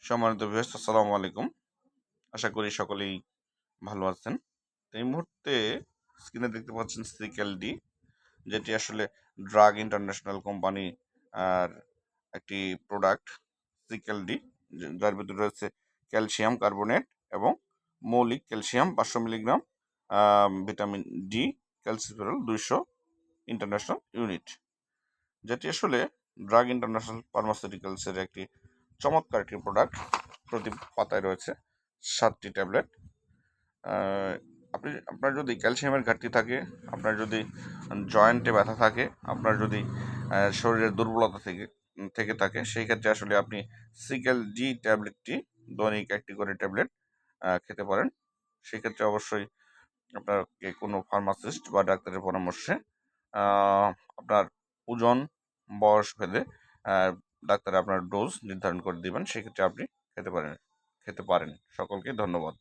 সম্মানিত ভিউয়ার্স, আসসালামু আলাইকুম। আশা করি সকলেই ভালো আছেন। তো এই মুহূর্তে স্ক্রিনে দেখতে পাচ্ছেন সিকেলডি, যেটি আসলে ড্রাগ ইন্টারন্যাশনাল কোম্পানি আর একটি প্রোডাক্ট। সিকেলডি, যার ভিতরে রয়েছে ক্যালসিয়াম কার্বনেট এবং মৌলিক calcium 500 milligram, vitamin D, calciferol 200 international unit, যেটি আসলে ড্রাগ ইন্টারন্যাশনাল ফার্মাসিউটিক্যালসের একটি চমৎকার একটি প্রোডাক্ট। প্রতি পাতায় রয়েছে 7টি ট্যাবলেট। আপনার যদি ক্যালসিয়ামের ঘাটতি থাকে, আপনার যদি জয়েন্টে ব্যথা থাকে, আপনার যদি শরীরের দুর্বলতা থেকে থাকে, সেই ক্ষেত্রে আসলে আপনি সিকেল ডি ট্যাবলেটটি দৈনিক একটি করে ট্যাবলেট খেতে পারেন। সেক্ষেত্রে অবশ্যই আপনাকে কোনো ফার্মাসিস্ট বা ডাক্তারের পরামর্শে আপনার ওজন, বয়স ভেদে ডাক্তার আপনার ডোজ নির্ধারণ করে দিবেন। সেক্ষেত্রে আপনি খেতে পারেন। সকলকে ধন্যবাদ।